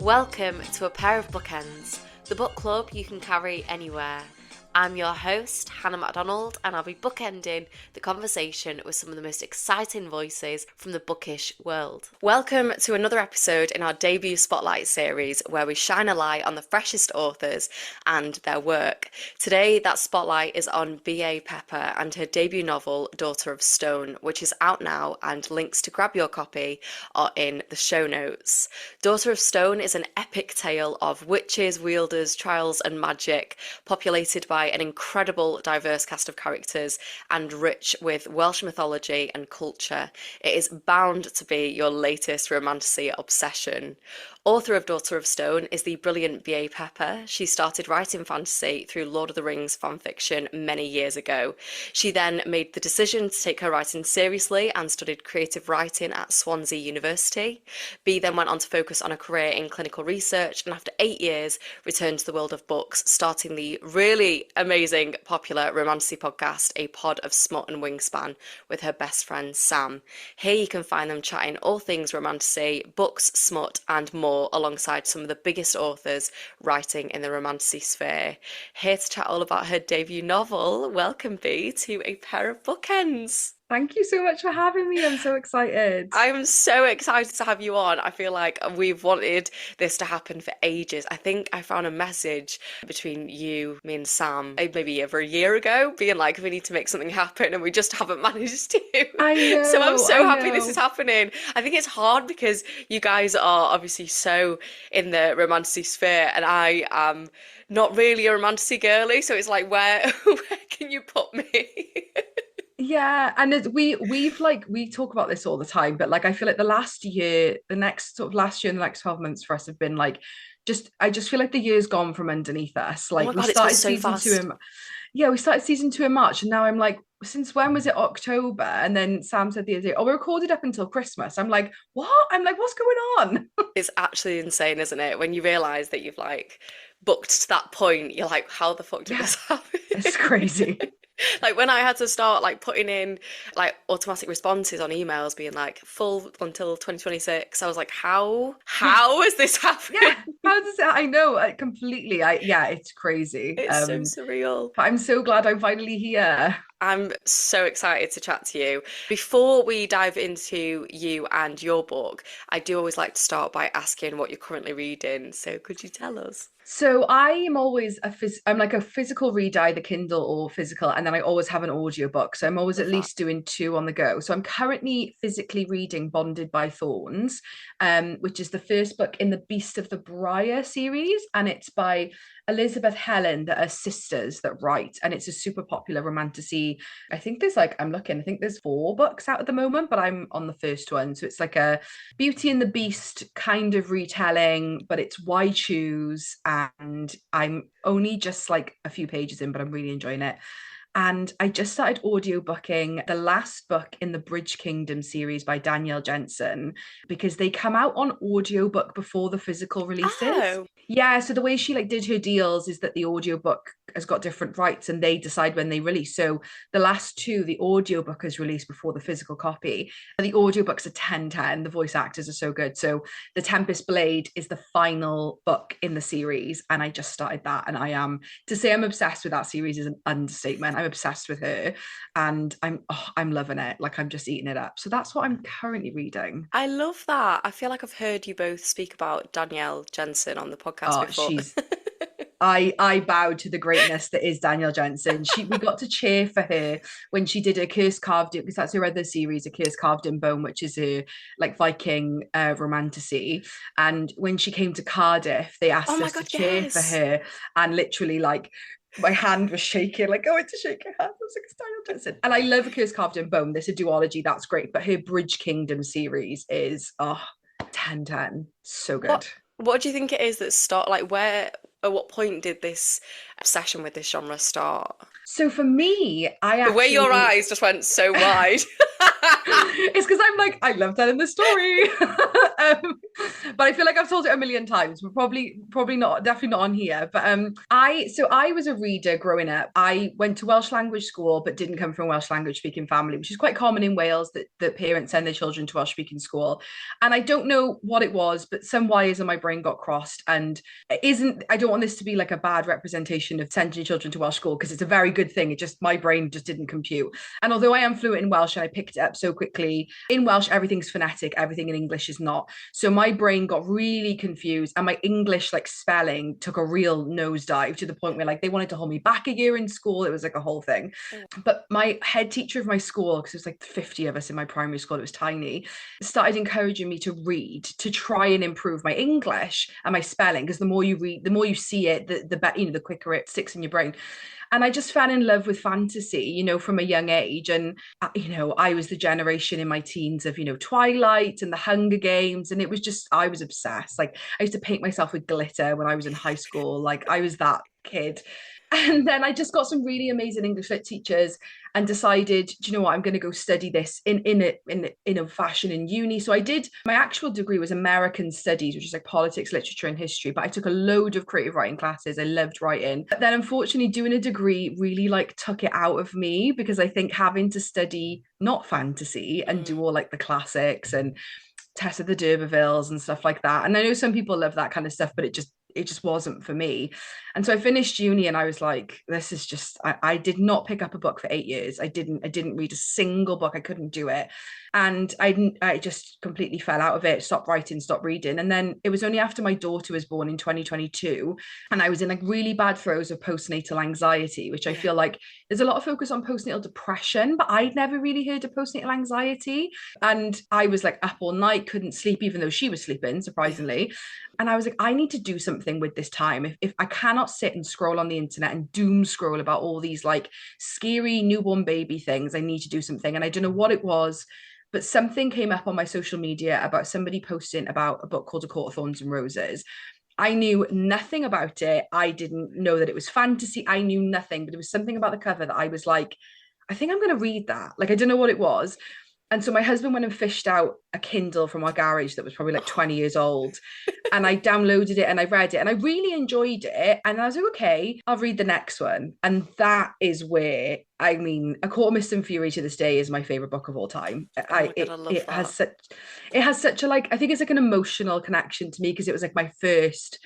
Welcome to A Pair of Bookends, the book club you can carry anywhere. I'm your host, Hannah MacDonald, and I'll be bookending the conversation with some of the most exciting voices from the bookish world. Welcome to another episode in our debut Spotlight series, where we shine a light on the freshest authors and their work. Today, that spotlight is on B.A. Pepper and her debut novel, Daughter of Stone, which is out now, and links to grab your copy are in the show notes. Daughter of Stone is an epic tale of witches, wielders, trials and magic, populated by an incredible diverse cast of characters and rich with Welsh mythology and culture. It is bound to be your latest romantasy obsession. Author of Daughter of Stone is the brilliant B.A. Pepper. She started writing fantasy through Lord of the Rings fanfiction many years ago. She then made the decision to take her writing seriously and studied creative writing at Swansea University. B then went on to focus on a career in clinical research, and after 8 years returned to the world of books, starting the really amazing popular romantasy podcast, A Pod of Smut and Wingspan, with her best friend Sam. Here you can find them chatting all things romantasy, books, smut and more, alongside some of the biggest authors writing in the romantasy sphere. Here to chat all about her debut novel, welcome B to A Pair of Bookends. Thank you so much for having me. I'm so excited. I'm so excited to have you on. I feel like we've wanted this to happen for ages. I think I found a message between you, me and Sam, maybe over a year ago, being like, we need to make something happen, and we just haven't managed to. I know. So I'm so happy this is happening. I think it's hard because you guys are obviously so in the romantasy sphere, and I am not really a romantasy girly, so it's like, where can you put me? Yeah, and we talk about this all the time, but like I feel like the last year, the next 12 months for us have been like I just feel like the year's gone from underneath us. Like we started season two we started season 2 in March, and now I'm like, since when was it October? And then Sam said the other day, oh, we recorded up until Christmas. I'm like, what? I'm like, what's going on? It's actually insane, isn't it? When you realise that you've like booked to that point, you're like, how the fuck did this happen? It's crazy. Like when I had to start like putting in like automatic responses on emails being like full until 2026, I was like, how is this happening? Yeah, how does it? I know completely. It's crazy. It's so surreal. But I'm so glad I'm finally here. I'm so excited to chat to you. Before we dive into you and your book, I do always like to start by asking what you're currently reading. So could you tell us? So I am always I'm like a physical reader, either Kindle or physical, and then I always have an audiobook. So I'm always at least doing 2 on the go. So I'm currently physically reading Bonded by Thorns, which is the first book in the Beast of the Briar series, and it's by Elizabeth Helen, that are sisters that write, and it's a super popular romantasy. I think there's 4 books out at the moment, but I'm on the first one. So it's like a Beauty and the Beast kind of retelling, but it's Why Choose, and I'm only just like a few pages in, but I'm really enjoying it. And I just started audiobooking the last book in the Bridge Kingdom series by Danielle Jensen, because they come out on audiobook before the physical releases. Oh. Yeah, so the way she like did her deals is that the audiobook has got different rights and they decide when they release. So the last 2, the audiobook is released before the physical copy. And the audiobooks are 10/10. The voice actors are so good. So The Tempest Blade is the final book in the series, and I just started that, and to say I'm obsessed with that series is an understatement. I'm obsessed with her, and I'm loving it. Like I'm just eating it up. So that's what I'm currently reading. I love that. I feel like I've heard you both speak about Danielle Jensen on the podcast before. I bowed to the greatness that is Danielle Jensen. We got to cheer for her when she did A Curse Carved in, because that's her other series, A Curse Carved in Bone, which is her like Viking romantasy. And when she came to Cardiff, they asked us to cheer for her, and literally like my hand was shaking, like going to shake her hand. I was like, it's Danielle Jensen. And I love A Curse Carved in Bone. There's a duology, that's great. But her Bridge Kingdom series is 10/10. So good. What do you think it is that where at what point did this obsession with this genre start? So for me, I The way your actually eyes just went so wide. it's because I'm like, I love telling the story. But I feel like I've told it a million times, but probably not, definitely not on here. But I was a reader growing up. I went to Welsh language school, but didn't come from a Welsh language speaking family, which is quite common in Wales that parents send their children to Welsh speaking school. And I don't know what it was, but some wires in my brain got crossed. And it isn't, I don't want this to be like a bad representation of sending your children to Welsh school, because it's a very good thing. It just, my brain just didn't compute. And although I am fluent in Welsh and I picked it up so quickly, in Welsh, everything's phonetic, everything in English is not. So my brain got really confused, and my English like spelling took a real nosedive, to the point where like they wanted to hold me back a year in school. It was like a whole thing. But my head teacher of my school, because it was like 50 of us in my primary school, it was tiny, started encouraging me to read, to try and improve my English and my spelling, because the more you read, the more you see it, the better, the quicker it sticks in your brain. And I just fell in love with fantasy, from a young age. And, I was the generation in my teens of, Twilight and the Hunger Games. And it was just, I was obsessed. Like, I used to paint myself with glitter when I was in high school. Like, I was that kid. And then I just got some really amazing English lit teachers and decided, do you know what, I'm going to go study this in a fashion in uni. So I did, my actual degree was American Studies, which is like politics, literature, and history. But I took a load of creative writing classes. I loved writing. But then unfortunately, doing a degree really like took it out of me, because I think having to study not fantasy and do all like the classics and Tess of the D'Urbervilles and stuff like that. And I know some people love that kind of stuff, but it just wasn't for me. And so I finished uni and I was like, this is just, I did not pick up a book for 8 years. I didn't read a single book. I couldn't do it. And I just completely fell out of it, stopped writing, stopped reading. And then it was only after my daughter was born in 2022, and I was in like really bad throes of postnatal anxiety, which I feel like there's a lot of focus on postnatal depression, but I'd never really heard of postnatal anxiety. And I was like up all night, couldn't sleep, even though she was sleeping, surprisingly. And I was like, I need to do something with this time. If I cannot sit and scroll on the internet and doom scroll about all these like scary newborn baby things, I need to do something. And I don't know what it was, but something came up on my social media about somebody posting about a book called A Court of Thorns and Roses. I knew nothing about it. I didn't know that it was fantasy. I knew nothing, but it was something about the cover that I was like, I think I'm going to read that. Like, I don't know what it was. And so my husband went and fished out a Kindle from our garage that was probably like 20 years old. And I downloaded it and I read it and I really enjoyed it. And I was like, okay, I'll read the next one. And that is where, I mean, A Court of Mist and Fury to this day is my favorite book of all time. Oh my God, I love it that. has such a like, I think it's like an emotional connection to me, because it was like my first.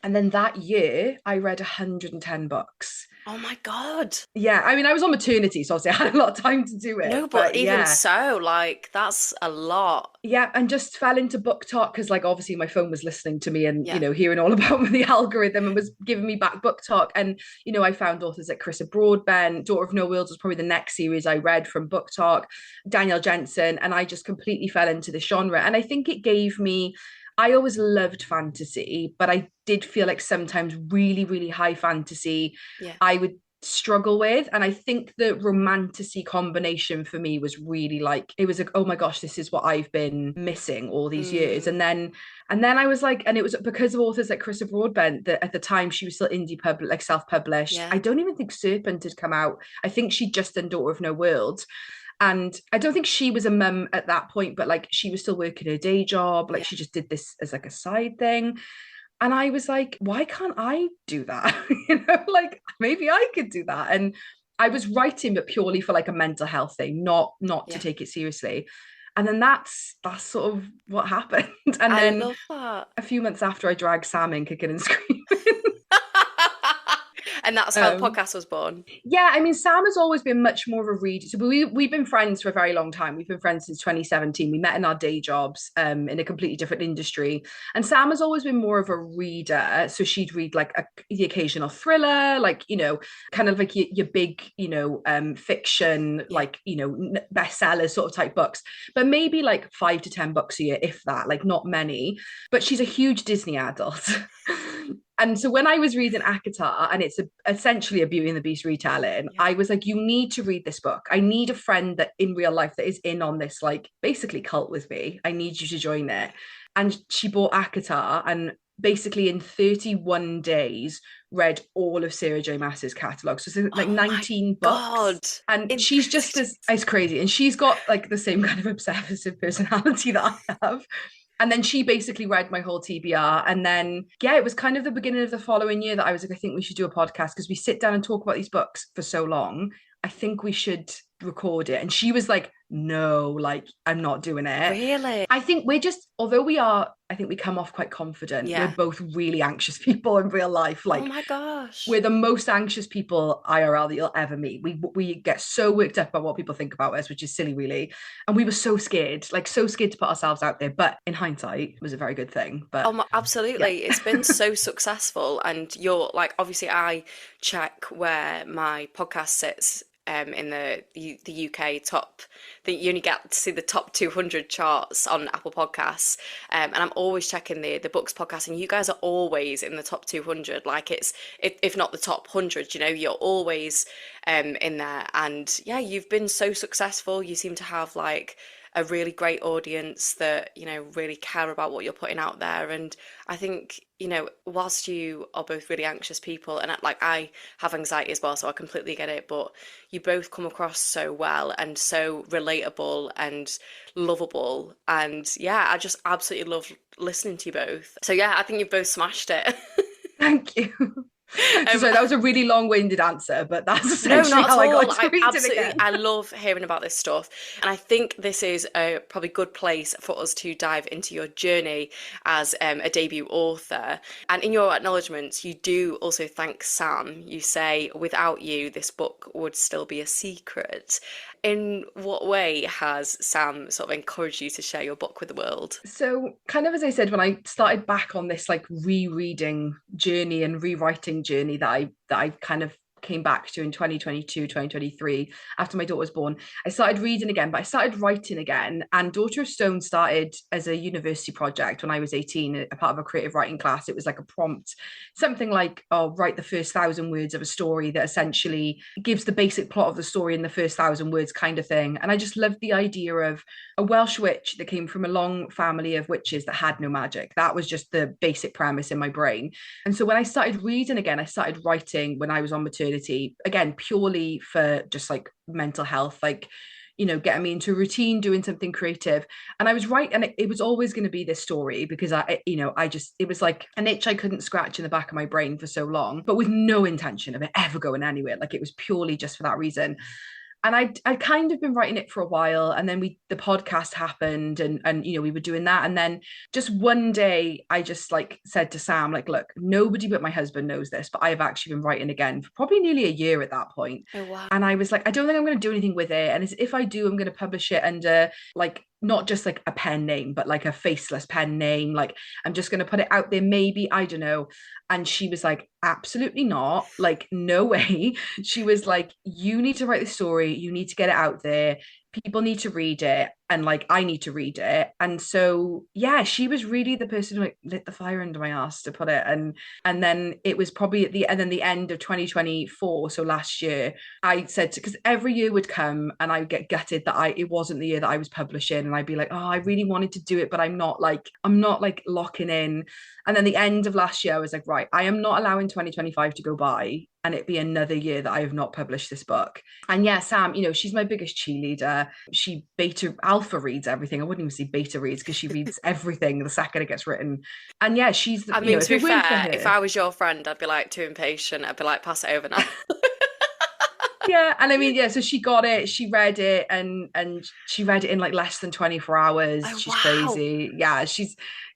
And then that year I read 110 books. Oh my God. Yeah, I mean, I was on maternity, so obviously I had a lot of time to do it. No, but But even yeah, so, like, that's a lot. yeah, and just fell into book talk, because like obviously my phone was listening to me and Yeah. hearing all about the algorithm, and was giving me back book talk. And I found authors like Carissa Broadbent. Daughter of No Worlds was probably the next series I read from book talk. Danielle Jensen. And I just completely fell into the genre, and I think it gave me, I always loved fantasy, but I did feel like sometimes really, really high fantasy Yeah. I would struggle with. And I think the romantasy combination for me was really like, it was like, oh my gosh, this is what I've been missing all these years. And then I was like, and it was because of authors like Carissa Broadbent, that at the time she was still indie public, like self-published. Yeah. I don't even think Serpent had come out. I think she'd just done Daughter of No Worlds. And I don't think she was a mum at that point, but like she was still working her day job. Like Yeah. she just did this as like a side thing. And I was like, why can't I do that? Like maybe I could do that. And I was writing, but purely for like a mental health thing, not to Yeah. take it seriously. And then that's sort of what happened. And I then love that. a few months after, I dragged Sam in kicking and screaming. And that's how the Um, podcast was born. Yeah, I mean, Sam has always been much more of a reader. So we've been friends for a very long time. We've been friends since 2017. We met in our day jobs, in a completely different industry. And Sam has always been more of a reader. So she'd read like the occasional thriller, like kind of like your big, fiction, Yeah. like bestsellers sort of type books. But maybe like 5 to 10 books a year, if that. Like not many. But she's a huge Disney adult. And so when I was reading Akatar, and it's essentially a Beauty and the Beast retelling, Yeah. I was like, you need to read this book. I need a friend that in real life that is in on this, like basically cult with me. I need you to join it. And she bought Akatar, and basically in 31 days read all of Sarah J. Maas's catalogue. So it's like Oh my 19 books. God. And In she's 30 just as days. it's crazy. And she's got like the same kind of obsessive personality that I have. And then she basically read my whole TBR. And then, yeah, it was kind of the beginning of the following year that I was like, I think we should do a podcast because we sit down and talk about these books for so long. I think we should record it. And she was like, no, like, I'm not doing it. Really? I think we're just, although we are, I think we come off quite confident. We're Yeah. both really anxious people in real life. Oh Like, my gosh. we're the most anxious people IRL that you'll ever meet. We get so worked up about what people think about us, which is silly, really. And we were so scared, like so scared to put ourselves out there. But in hindsight, it was a very good thing. But yeah. Absolutely. It's been so successful. And you're like, obviously, I check where my podcast sits in the UK top. That you only get to see the top 200 charts on Apple Podcasts, and I'm always checking the books podcast, and you guys are always in the top 200. Like if not the top 100, you know, you're always in there. And yeah, you've been so successful. You seem to have like a really great audience that, you know, really care about what you're putting out there. And I think, you know, whilst you are both really anxious people, and like I have anxiety as well, so I completely get it, but you both come across so well and so relatable and lovable. And yeah, I just absolutely love listening to you both. So yeah, I think you've both smashed it. Thank you. So um, sorry, that was a really long-winded answer, but that's No, essentially not at how I got all. to I read it absolutely, again. I love hearing about this stuff. And I think this is a probably good place for us to dive into your journey as a debut author. And in your acknowledgements, you do also thank Sam. You say, without you, this book would still be a secret. In what way has Sam sort of encouraged you to share your book with the world? So, kind of as I said, when I started back on this like rereading journey and rewriting journey that I kind of came back to in 2022, 2023, after my daughter was born, I started reading again, but I started writing again. And Daughter of Stone started as a university project when I was 18, a part of a creative writing class. It was like a prompt, something like, oh, write the first 1,000 words of a story that essentially gives the basic plot of the story in the first 1,000 words kind of thing. And I just loved the idea of a Welsh witch that came from a long family of witches that had no magic. That was just the basic premise in my brain. And so when I started reading again, I started writing when I was on maternity, again, purely for just like mental health, like, you know, getting me into a routine, doing something creative. And I was right. And it was always going to be this story because it was like an itch I couldn't scratch in the back of my brain for so long, but with no intention of it ever going anywhere. Like it was purely just for that reason. And I'd kind of been writing it for a while, and then the podcast happened, and you know, we were doing that, and then just one day I just like said to Sam, like, look, nobody but my husband knows this, but I have actually been writing again for probably nearly a year at that point. Oh, wow. And I was like, I don't think I'm going to do anything with it, and if I do, I'm going to publish it under like not just like a pen name, but like a faceless pen name. Like I'm just going to put it out there, maybe, I don't know. And she was like, absolutely not. Like, no way. She was like, you need to write the story. You need to get it out there. People need to read it. And like, I need to read it. And so, yeah, she was really the person who like lit the fire under my ass, to put it. And then it was probably the end of 2024. So last year, I said, because every year would come and I would get gutted that it wasn't the year that I was publishing. And I'd be like, oh, I really wanted to do it, but I'm not like locking in. And then the end of last year, I was like, right, I am not allowing 2025 to go by and it be another year that I have not published this book. And yeah, Sam, you know, she's my biggest cheerleader. She alpha reads everything. I wouldn't even say beta reads because she reads everything the second it gets written. And yeah, she's, I you know, mean, to if be it weren't for fair, if her. I was your friend, I'd be like too impatient. I'd be like, pass it over now. Yeah, and I mean, yeah, so she got it, she read it, and she read it in like less than 24 hours. Oh, She's wow. crazy.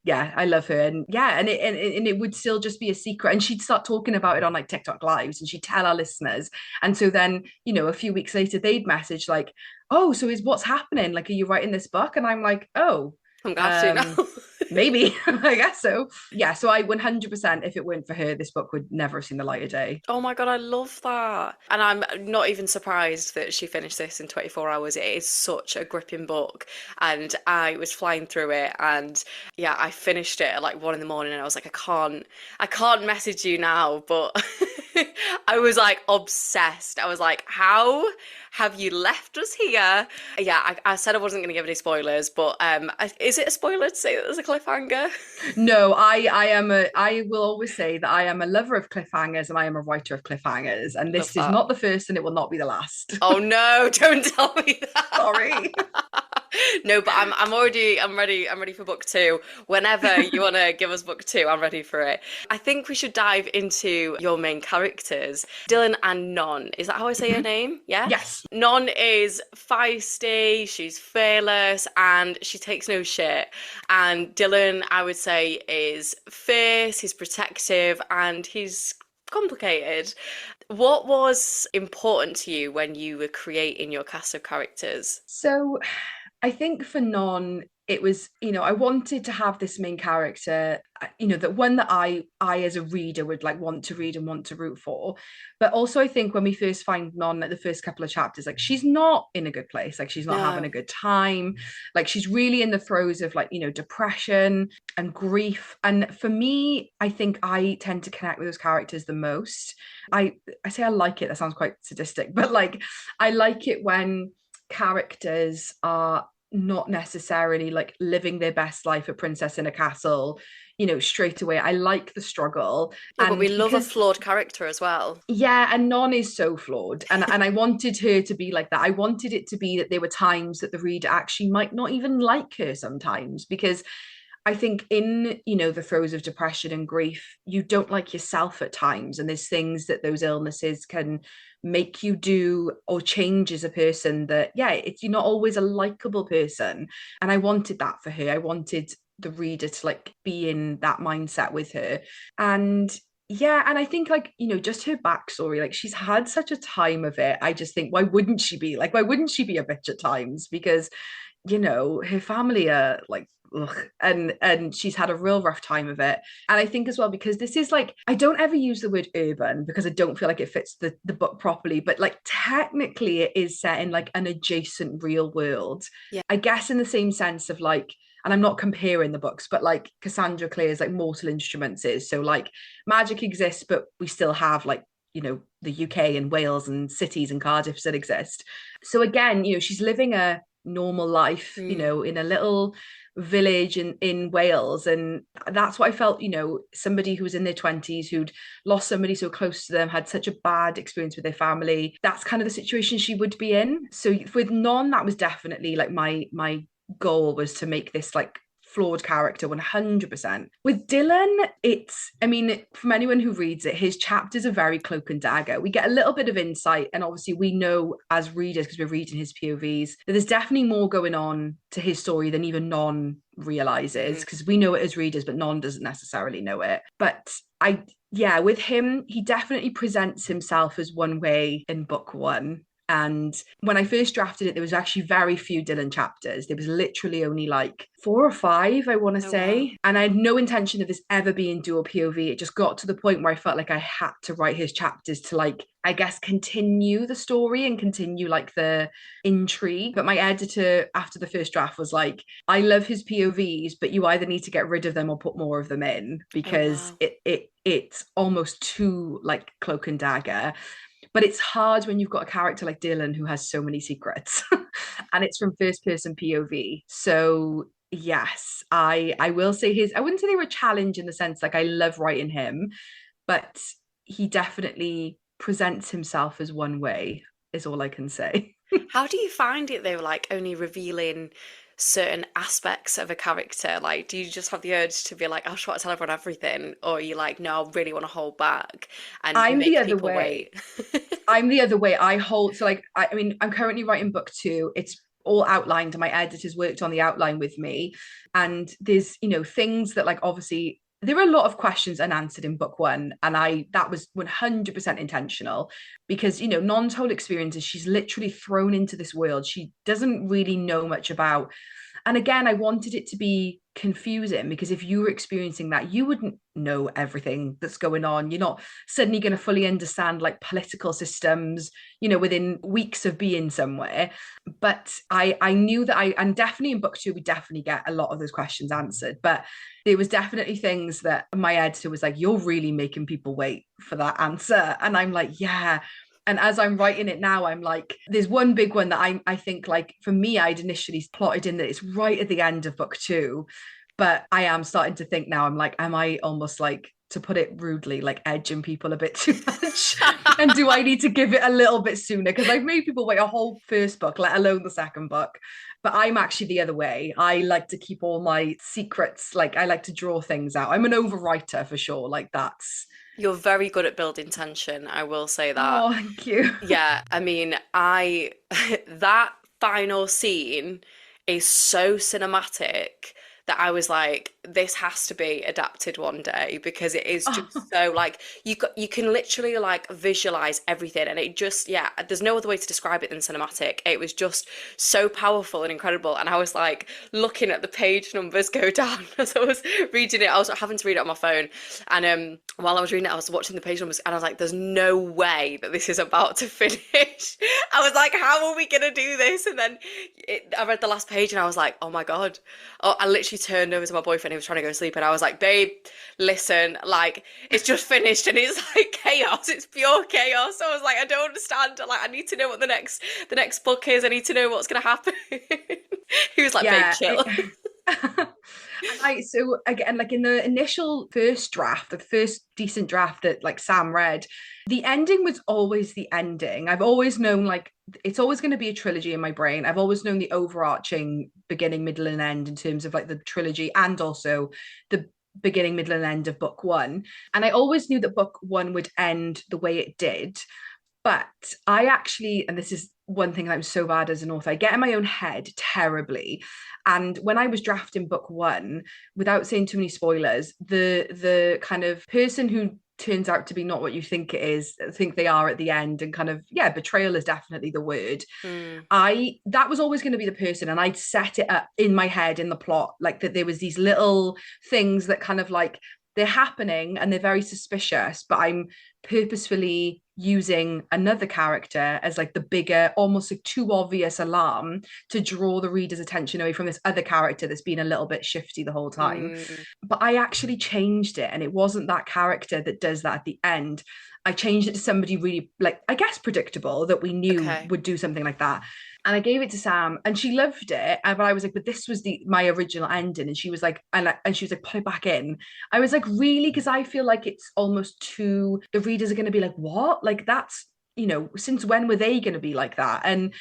Yeah, I love her. And yeah, and it would still just be a secret. And she'd start talking about it on like TikTok lives, and she'd tell our listeners. And so then, you know, a few weeks later they'd message like, oh, so is what's happening? Like, are you writing this book? And I'm like, oh, I'm glad to um now. maybe. I guess so. Yeah, so I 100%, if it weren't for her, this book would never have seen the light of day. Oh my God, I love that. And I'm not even surprised that she finished this in 24 hours. It is such a gripping book. And I was flying through it, and yeah, I finished it at like 1 in the morning, and I was like, I can't message you now, but I was like obsessed. I was like, how have you left us here? Yeah, I said I wasn't going to give any spoilers, but is it a spoiler to say that there's a cliffhanger? No, I will always say that I am a lover of cliffhangers and I am a writer of cliffhangers. And Love this is that. not the first and it will not be the last. Oh no, don't tell me that. Sorry. No, but I'm ready for book two. Whenever you want to give us book two, I'm ready for it. I think we should dive into your main characters, Dylan and Non. Is that how I say her Mhm. name? Yeah. Yes. Non is feisty, she's fearless, and she takes no shit. And Dylan, I would say, is fierce, he's protective, and he's complicated. What was important to you when you were creating your cast of characters? So I think for Non, it was, I wanted to have this main character, that one that I as a reader would like want to read and want to root for. But also I think when we first find Non at the first couple of chapters, like she's not in a good place, like she's not having a No. good time, like she's really in the throes of like, depression and grief. And for me, I think I tend to connect with those characters the most. I say I like it, that sounds quite sadistic, but like I like it when characters are not necessarily like living their best life a princess in a castle, straight away. I like the struggle. Yeah, but we And love a because flawed character as well. yeah, and Non is so flawed. And I wanted her to be like that. I wanted it to be that there were times that the reader actually might not even like her sometimes, because I think in, the throes of depression and grief, you don't like yourself at times. And there's things that those illnesses can make you do or change as a person that, yeah, it's you're not always a likable person. And I wanted that for her. I wanted the reader to like be in that mindset with her. And yeah, and I think like, just her backstory, like she's had such a time of it. I just think, why wouldn't she be a bitch at times? Because her family are like ugh, and she's had a real rough time of it. And I think as well, because this is like, I don't ever use the word urban because I don't feel like it fits the book properly, but like technically it is set in like an adjacent real world, Yeah. I guess, in the same sense of like, and I'm not comparing the books, but like Cassandra Clare's like Mortal Instruments is, so like magic exists but we still have like, the UK and Wales and cities and Cardiff that exist. So again, she's living a normal life, Mm. in a little village in Wales. And that's what I felt, somebody who was in their 20s who'd lost somebody so close to them, had such a bad experience with their family. That's kind of the situation she would be in. So with Non, that was definitely like my goal was to make this like flawed character 100%. With Dylan, I mean, from anyone who reads it, his chapters are very cloak and dagger. We get a little bit of insight, and obviously we know as readers, because we're reading his POVs, that there's definitely more going on to his story than even Non realizes, Mm. because we know it as readers, but Non doesn't necessarily know it. But yeah, with him, he definitely presents himself as one way in book one. And when I first drafted it, there was actually very few Dylan chapters. There was literally only like 4 or 5, I want to Oh wow. say. And I had no intention of this ever being dual POV. It just got to the point where I felt like I had to write his chapters to like, I guess, continue the story and continue like the intrigue. But my editor, after the first draft, was like, I love his POVs, but you either need to get rid of them or put more of them in, Oh because wow. it's almost too like cloak and dagger. But it's hard when you've got a character like Dylan who has so many secrets and it's from first person POV. So yes, I will say I wouldn't say they were a challenge in the sense like I love writing him, but he definitely presents himself as one way, is all I can say. How do you find it though, like only revealing certain aspects of a character? Like, do you just have the urge to be like, I just want to tell everyone everything? Or are you like, no, I really want to hold back and I'm the make other people way. wait? I'm the other way. I hold, so like I mean, I'm currently writing book two. It's all outlined. My editors worked on the outline with me. And there's, things that like obviously there are a lot of questions unanswered in book one. And that was 100% intentional because, Non's whole experience is she's literally thrown into this world she doesn't really know much about. And again, I wanted it to be confusing, because if you were experiencing that, you wouldn't know everything that's going on. You're not suddenly going to fully understand like political systems, within weeks of being somewhere. But I knew that and definitely in book two, we definitely get a lot of those questions answered. But there was definitely things that my editor was like, you're really making people wait for that answer. And I'm like, yeah. And as I'm writing it now, I'm like, there's one big one that I think, like, for me, I'd initially plotted in that it's right at the end of book two. But I am starting to think now, I'm like, am I almost, like, to put it rudely, like edging people a bit too much? And do I need to give it a little bit sooner? Because I've made people wait a whole first book, let alone the second book. But I'm actually the other way. I like to keep all my secrets. Like, I like to draw things out. I'm an overwriter for sure. Like, that's... You're very good at building tension, I will say that. Oh, thank you. Yeah, I mean, I that final scene is so cinematic that I was like, this has to be adapted one day, because it is Oh, just so, like, you can literally like visualize everything, and it just, yeah, there's no other way to describe it than cinematic. It was just so powerful and incredible, and I was like looking at the page numbers go down as I was reading it. I was having to read it on my phone, and while I was reading it, I was watching the page numbers, and I was like, there's no way that this is about to finish. I was like, how are we gonna do this? And then I read the last page, and I was like, oh my God. Oh, I literally turned over to my boyfriend. He was trying to go to sleep, and I was like, babe, listen, like, it's just finished, and it's like chaos. It's pure chaos. So I was like, I don't understand. Like, I need to know what the next book is. I need to know what's gonna happen. He was like, babe, yeah. chill. So again, like in the initial first draft, the first decent draft that like Sam read, the ending was always the ending. I've always known, like, it's always going to be a trilogy in my brain. I've always known the overarching beginning, middle, and end in terms of like the trilogy, and also the beginning, middle, and end of book one. And I always knew that book one would end the way it did. But I actually, and this is one thing that I'm so bad as an author, I get in my own head terribly. And when I was drafting book one, without saying too many spoilers, the kind of person who turns out to be not what you think it is, think they are at the end, and kind of, yeah, betrayal is definitely the word. Mm, That was always going to be the person, and I'd set it up in my head in the plot, like that there was these little things that kind of like they're happening and they're very suspicious, but I'm purposefully using another character as like the bigger, almost like too obvious alarm to draw the reader's attention away from this other character that's been a little bit shifty the whole time. mm, But I actually changed it, and it wasn't that character that does that at the end. I changed it to somebody really, like, I guess predictable, that we knew okay. would do something like that. And I gave it to Sam, and she loved it. But I was like, but this was my original ending. And she was like, and she was like, put it back in. I was like, really? Because I feel like it's almost too, the readers are going to be like, what? Like, that's, since when were they going to be like that? And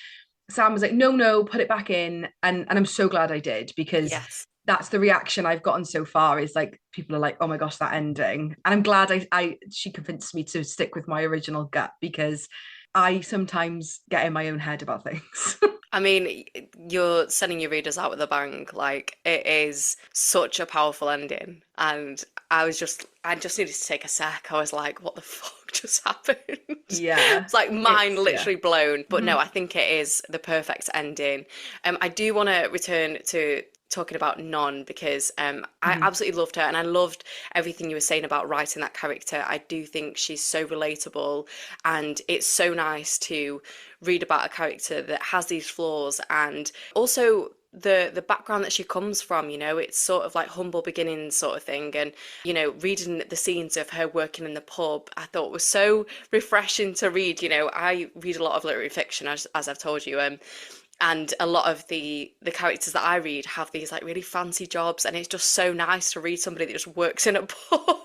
Sam was like, no, put it back in. And I'm so glad I did, because Yes. that's the reaction I've gotten so far, is like, people are like, oh my gosh, that ending. And I'm glad she convinced me to stick with my original gut, because I sometimes get in my own head about things. I mean, you're sending your readers out with a bang. Like, it is such a powerful ending. And I just needed to take a sec. I was like, what the fuck just happened? Yeah, It's like mind it's yeah. literally blown. But no, Mhm. I think it is the perfect ending. I do want to return to talking about Non, because I Mhm. absolutely loved her, and I loved everything you were saying about writing that character. I do think she's so relatable, and it's so nice to read about a character that has these flaws, and also the background that she comes from. It's sort of like humble beginnings sort of thing. And reading the scenes of her working in the pub, I thought was so refreshing to read. I read a lot of literary fiction, as I've told you, and a lot of the characters that I read have these like really fancy jobs, and it's just so nice to read somebody that just works in a pub.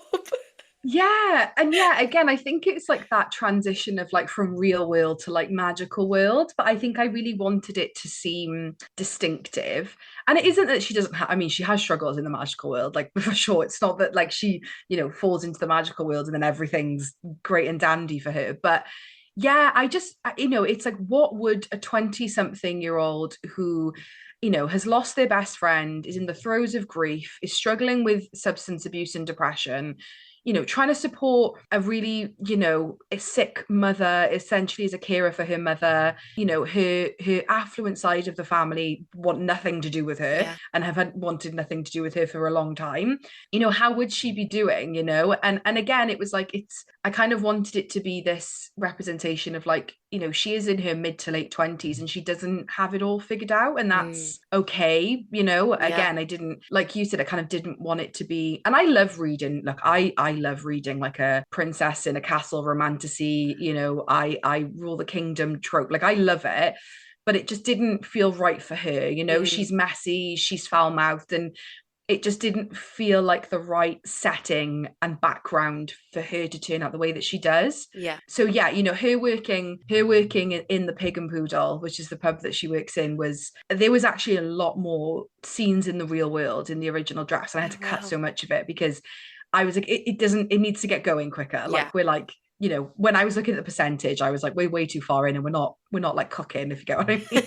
Yeah, and yeah, again, I think it's like that transition of like from real world to like magical world, but I think I really wanted it to seem distinctive. And it isn't that she doesn't have, I mean, she has struggles in the magical world, like for sure. It's not that like she, falls into the magical world and then everything's great and dandy for her. But yeah, I just, it's like, what would a 20-something-year-old who has lost their best friend, is in the throes of grief, is struggling with substance abuse and depression, trying to support a really, a sick mother, essentially as a carer for her mother. Her affluent side of the family want nothing to do with her, Yeah. and have wanted nothing to do with her for a long time. How would she be doing? And again, it was like, I kind of wanted it to be this representation of like, she is in her mid to late 20s and she doesn't have it all figured out, and that's okay. Yeah. Again, I didn't, like you said, I kind of didn't want it to be, and I love reading, look, I love reading like a princess in a castle romantasy, I rule the kingdom trope, like I love it, but it just didn't feel right for her. She's messy, she's foul-mouthed, and it just didn't feel like the right setting and background for her to turn out the way that she does. Yeah. So yeah, her working in the Pig and Poodle, which is the pub that she works in, there was actually a lot more scenes in the real world in the original drafts, and I had to cut Wow. so much of it because I was like, it needs to get going quicker. Yeah. Like we're like, when I was looking at the percentage, I was like, we're way too far in, and we're not like cooking, if you get what I mean.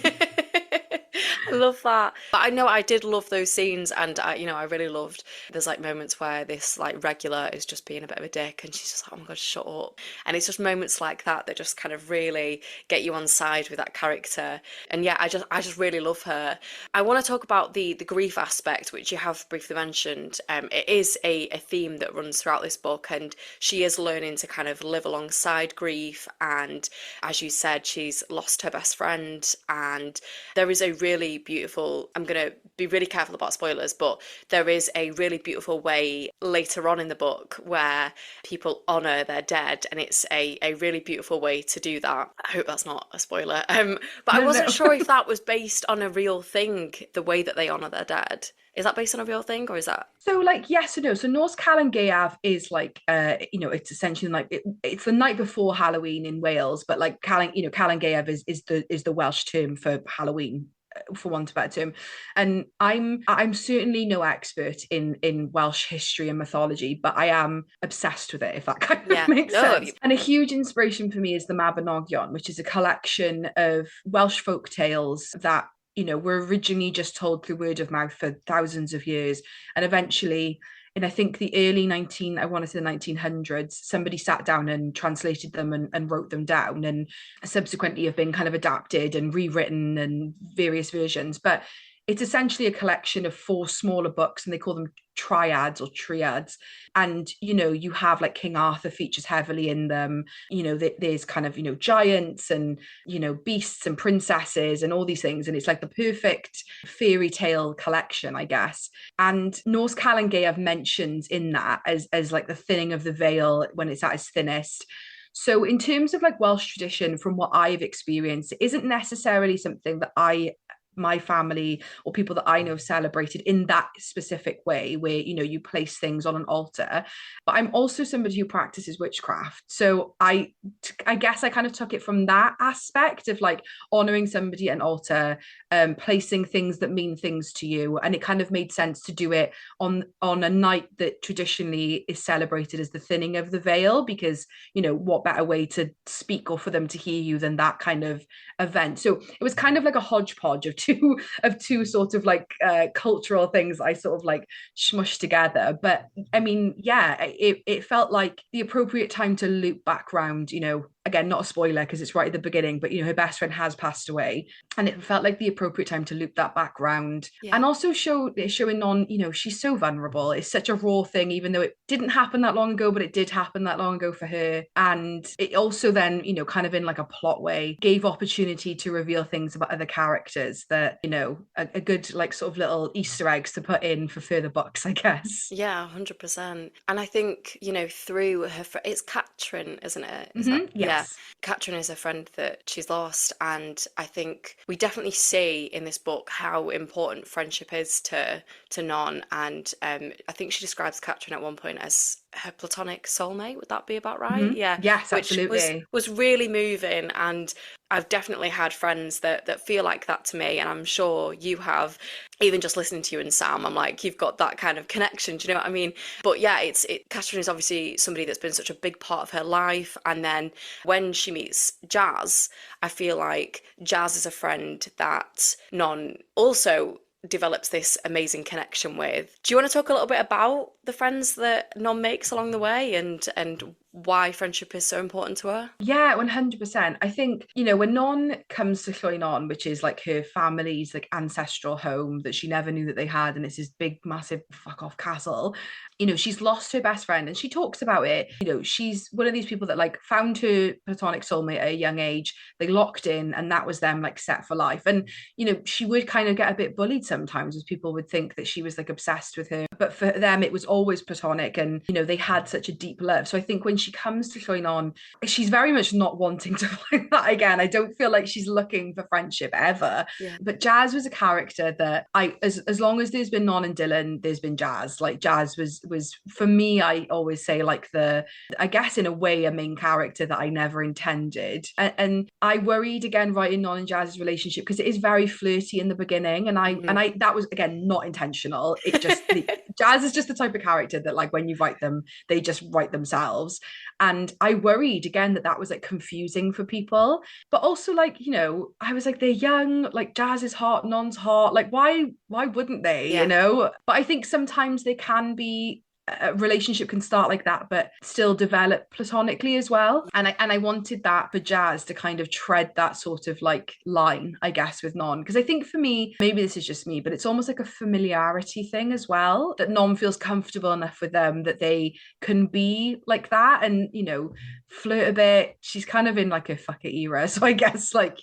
I love that. But I know I did love those scenes, and I really loved. There's like moments where this like regular is just being a bit of a dick, and she's just like, "Oh my God, shut up!" And it's just moments like that that just kind of really get you on side with that character. And yeah, I just really love her. I want to talk about the grief aspect, which you have briefly mentioned. It is a theme that runs throughout this book, and she is learning to kind of live alongside grief. And as you said, she's lost her best friend, and there is a really beautiful, I'm going to be really careful about spoilers, but there is a really beautiful way later on in the book where people honour their dead, and it's a really beautiful way to do that. I hope that's not a spoiler. But I No, wasn't no. sure if that was based on a real thing, the way that they honour their dead. Is that based on a real thing, or is that? So like yes and no. So Nos Calan Gaeaf is like it's essentially like it's the night before Halloween in Wales, but like Calan Gaeaf is the Welsh term for Halloween, for want of a better term. And I'm certainly no expert in Welsh history and mythology, but I am obsessed with it, if that kind of Yeah. makes No. sense. And a huge inspiration for me is the Mabinogion, which is a collection of Welsh folk tales that were originally just told through word of mouth for thousands of years, and eventually, in I think the early 19, I want to say the 1900s, somebody sat down and translated them and wrote them down, and subsequently have been kind of adapted and rewritten and various versions. But it's essentially a collection of 4 smaller books, and they call them triads or triads. And you have like King Arthur features heavily in them. There's kind of giants and beasts and princesses and all these things, and it's like the perfect fairy tale collection, I guess. And Norse Calan Gaeaf mentions in that as like the thinning of the veil when it's at its thinnest. So in terms of like Welsh tradition, from what I've experienced, it isn't necessarily something that my family or people that I know celebrated in that specific way, where you place things on an altar. But I'm also somebody who practices witchcraft, so I guess I kind of took it from that aspect of like honoring somebody at an altar, placing things that mean things to you, and it kind of made sense to do it on a night that traditionally is celebrated as the thinning of the veil, because what better way to speak or for them to hear you than that kind of event. So it was kind of like a hodgepodge of two sort of like cultural things I sort of like smushed together. But I mean, yeah, it felt like the appropriate time to loop back round, again, not a spoiler because it's right at the beginning, but her best friend has passed away, and it felt like the appropriate time to loop that back round. Yeah. And also showing on, she's so vulnerable. It's such a raw thing, even though it didn't happen that long ago, but it did happen that long ago for her. And it also then, kind of in like a plot way, gave opportunity to reveal things about other characters that, a good like sort of little Easter eggs to put in for further books, I guess. Yeah, 100%. And I think, through her, it's Katrin, isn't it? Is that, yeah. Yes. Katrin is a friend that she's lost. And I think we definitely see in this book how important friendship is to Non. And I think she describes Katrin at one point as her platonic soulmate. Would that be about right? Yeah. Yes, Which absolutely. was really moving. And I've definitely had friends that feel like that to me, and I'm sure you have. Even just listening to you and Sam, I'm like, you've got that kind of connection. Do you know what I mean? But yeah, Catherine is obviously somebody that's been such a big part of her life. And then when she meets Jazz, I feel like Jazz is a friend that Non also develops this amazing connection with. Do you want to talk a little bit about the friends that Non makes along the way and why friendship is so important to her? Yeah, 100%. I think, when Non comes to Llwyn On, which is like her family's like ancestral home that she never knew that they had, and it's this big, massive fuck off castle, she's lost her best friend and she talks about it. She's one of these people that like found her platonic soulmate at a young age. They locked in and that was them like set for life. And, she would kind of get a bit bullied sometimes as people would think that she was like obsessed with her. But for them, it was always platonic and, they had such a deep love. So I think when she comes to Llwyn On, she's very much not wanting to find that again. I don't feel like she's looking for friendship ever. Yeah. But Jazz was a character that as long as there's been Non and Dylan, there's been Jazz. Like Jazz was for me, I always say like I guess in a way a main character that I never intended. And I worried again writing Non and Jazz's relationship because it is very flirty in the beginning. And I that was again not intentional. It just Jazz is just the type of character that like when you write them, they just write themselves. And I worried again that was like confusing for people. But also like, I was like, they're young, like Jazz is hot, Non's hot. Like why wouldn't they, Yeah. But I think sometimes they can be a relationship can start like that but still develop platonically as well, and I wanted that for Jazz to kind of tread that sort of like line, I guess, with Non, because I think for me, maybe this is just me, but it's almost like a familiarity thing as well, that Non feels comfortable enough with them that they can be like that and flirt a bit. She's kind of in like a fuck it era, so I guess like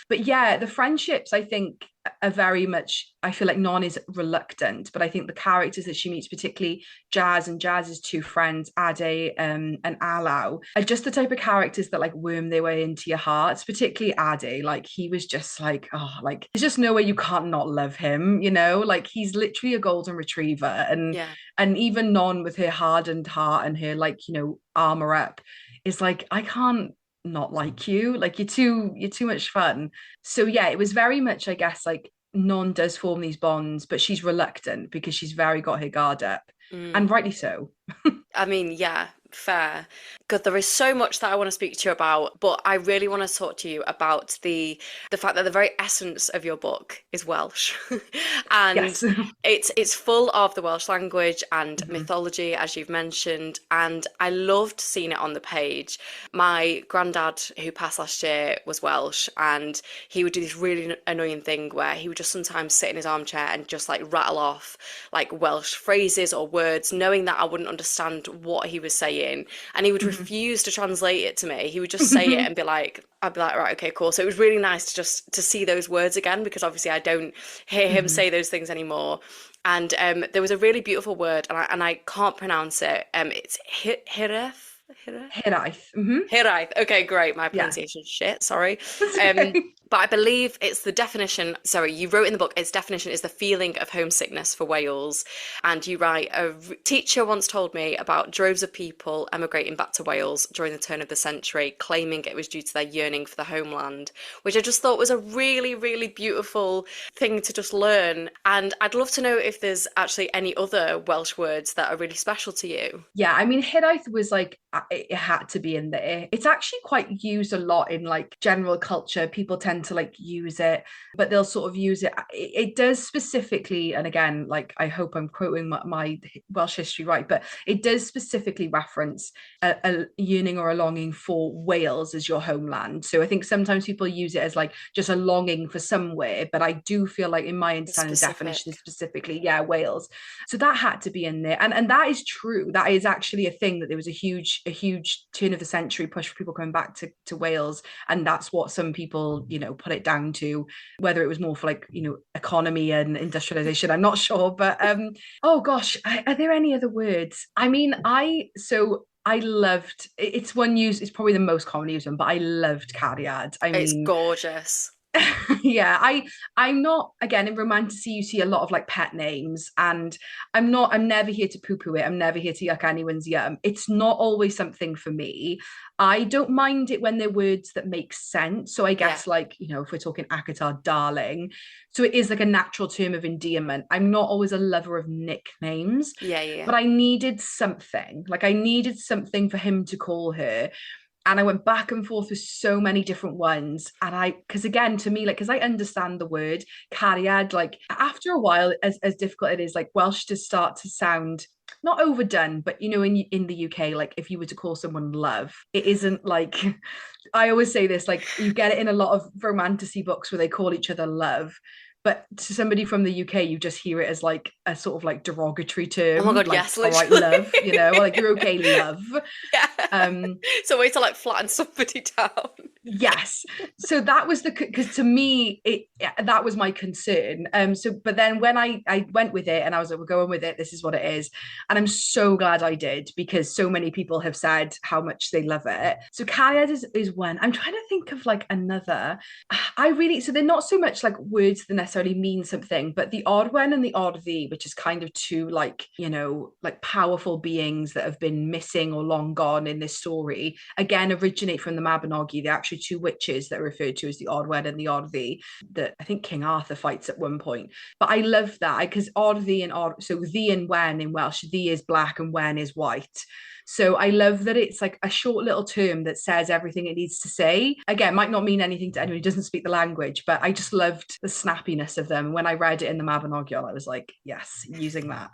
but yeah, the friendships I think are very much, I feel like Non is reluctant, but I think the characters that she meets, particularly Jazz and Jazz's two friends, Ade and Alau, are just the type of characters that like worm their way into your hearts, particularly Ade. Like he was just like, oh, like there's just no way you can't not love him, like he's literally a golden retriever. And even Non with her hardened heart and her like, armor up is like, I can't not like you, like you're too much fun. So yeah, it was very much, I guess, like Non does form these bonds but she's reluctant because she's very got her guard up, and rightly so. I mean, yeah, fair. Good. There is so much that I want to speak to you about, but I really want to talk to you about the fact that the very essence of your book is Welsh, and Yes. it's full of the Welsh language and Mhm. mythology, as you've mentioned, and I loved seeing it on the page. My granddad, who passed last year, was Welsh, and he would do this really annoying thing where he would just sometimes sit in his armchair and just like rattle off like Welsh phrases or words, knowing that I wouldn't understand what he was saying, and he would refuse to translate it to me. He would just say it and I'd be like, right, okay, cool. So it was really nice to see those words again, because obviously I don't hear him say those things anymore. And there was a really beautiful word, and I can't pronounce it. It's Hireth. Hiraeth. Hiraeth. Okay, great. My Yeah. pronunciation shit, sorry. That's Um, okay. but I believe it's the definition, sorry, you wrote in the book, its definition is the feeling of homesickness for Wales. And you write, a teacher once told me about droves of people emigrating back to Wales during the turn of the century, claiming it was due to their yearning for the homeland, which I just thought was a really, really beautiful thing to just learn. And I'd love to know if there's actually any other Welsh words that are really special to you. Yeah, I mean, Hiraeth was like, it had to be in there. It's actually quite used a lot in like general culture. People tend to like use it, but they'll sort of use it. It does specifically, and again, like I hope I'm quoting my Welsh history right, but it does specifically reference a yearning or a longing for Wales as your homeland. So I think sometimes people use it as like just a longing for somewhere, but I do feel like in my understanding, the definition is specifically, yeah, Wales. So that had to be in there, and that is true. That is actually a thing, that there was a huge turn of the century push for people coming back to Wales, and that's what some people put it down to. Whether it was more for like economy and industrialization, I'm not sure, but oh gosh, are there any other words? I mean, I loved, it's one used, it's probably the most commonly used one, but I loved Cariad. I It's mean, gorgeous. yeah, I'm not, again, in Romantasy you see a lot of like pet names, and I'm never here to poo-poo it, I'm never here to yuck anyone's yum. It's not always something for me. I don't mind it when they're words that make sense. So I Yeah. guess like, if we're talking Akatar, darling, so it is like a natural term of endearment. I'm not always a lover of nicknames, Yeah, yeah, yeah. but I needed something for him to call her. And I went back and forth with so many different ones. And because again, to me, like, because I understand the word cariad, like after a while, as difficult it is, like Welsh to start to sound not overdone, but in the UK, like if you were to call someone love, it isn't like I always say this, like you get it in a lot of romantasy books where they call each other love. But to somebody from the UK, you just hear it as like a sort of like derogatory Oh my term, God, like, yes, all right, literally. love, like you're okay, love. Yeah. Um, It's a way to like flatten somebody down. yes, so that was because to me that was my concern. But then when I went with it and I was like, we're going with it, this is what it is, and I'm so glad I did, because so many people have said how much they love it. So Cariad is one. I'm trying to think of like another. So they're not so much like words that necessarily mean something, but the odd one and the odd thee, which is kind of two like like powerful beings that have been missing or long gone in this story, again originate from the Mabinogi. The actual two witches that are referred to as the Odd One and the Odd Thee, that I think King Arthur fights at one point. But I love that, because Odd Thee and Odd, so Thee and Wen in Welsh, Thee is black and Wen is white. So I love that it's like a short little term that says everything it needs to say. Again, might not mean anything to anyone who doesn't speak the language, but I just loved the snappiness of them. When I read it in the Mabinogi, I was like, yes, using that.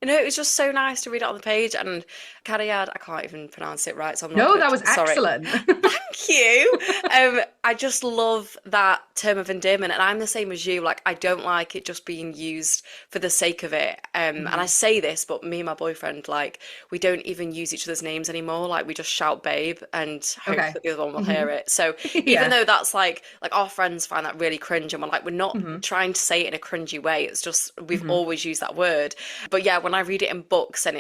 It was just so nice to read it on the page. And Cariad, I can't even pronounce it right, so I'm not No, going that to. was Sorry. excellent. Thank you. I just love that term of endearment, and I'm the same as you. Like, I don't like it just being used for the sake of it. And I say this, but me and my boyfriend, like, we don't even use each other's names anymore. Like, we just shout "babe" and hope Okay. that the other one will hear Mm-hmm. it. So even Yeah. though that's like our friends find that really cringe, and we're not Mm-hmm. trying to say it in a cringy way. It's just we've Mm-hmm. always used that word. But yeah, when I read it in books and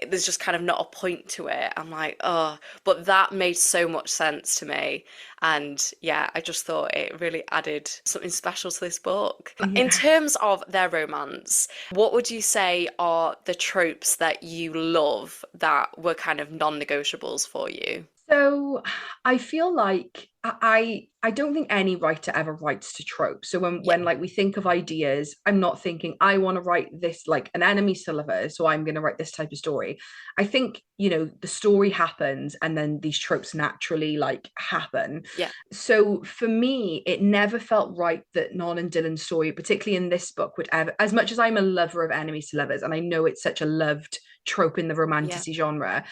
there's just kind of not a point to it, I'm like, oh, but that made so much sense to me. And yeah, I just thought it really added something special to this book. In Yeah. terms of their romance, what would you say are the tropes that you love that were kind of non-negotiables for you? So I feel like I don't think any writer ever writes to tropes. So Yeah, when like we think of ideas, I'm not thinking I want to write this like an enemies to lovers, so I'm going to write this type of story. I think, the story happens and then these tropes naturally like happen. yeah, So for me, it never felt right that Non and Dylan's story, particularly in this book, would ever, as much as I'm a lover of enemies to lovers, and I know it's such a loved trope in the yeah, romantasy genre,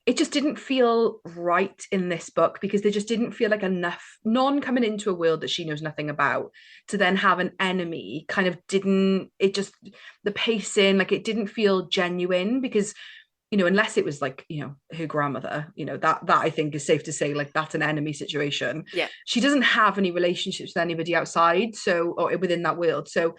it just didn't feel right in this book, because there just didn't feel like enough Non coming into a world that she knows nothing about to then have an enemy kind of didn't, it just, the pacing, like it didn't feel genuine, because unless it was like, her grandmother, that I think is safe to say, like that's an enemy situation. yeah. She doesn't have any relationships with anybody outside, so, or within that world. So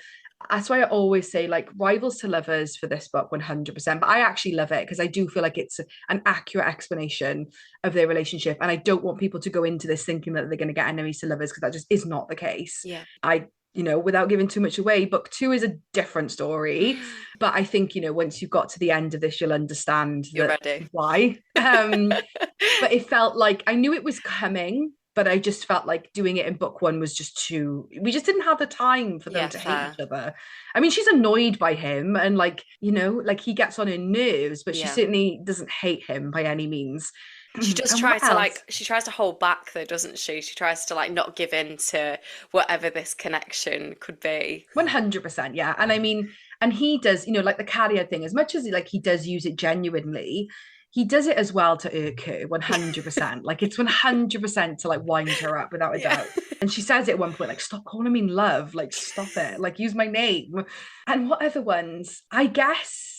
that's why I always say like rivals to lovers for this book 100%. But I actually love it because I do feel like it's an accurate explanation of their relationship, and I don't want people to go into this thinking that they're going to get enemies to lovers, because that just is not the case. Yeah. I without giving too much away, book two is a different story, but I think once you've got to the end of this, you'll understand You're that ready. why. But it felt like I knew it was coming, but I just felt like doing it in book one was just too, we just didn't have the time for them Yeah, to hate fair. each other. I mean, she's annoyed by him, and like, like he gets on her nerves, but she Yeah. certainly doesn't hate him by any means. She does And try what to else? she tries to hold back though, doesn't she? She tries to like not give in to whatever this connection could be. 100%, yeah. And I mean, and he does, like the carrier thing, as much as like he does use it genuinely, he does it as well to irk her 100%. Like it's 100% to like wind her up without a Yeah. doubt. And she says at one point, like, stop calling me love, like, stop it, like, use my name. And what other ones? I guess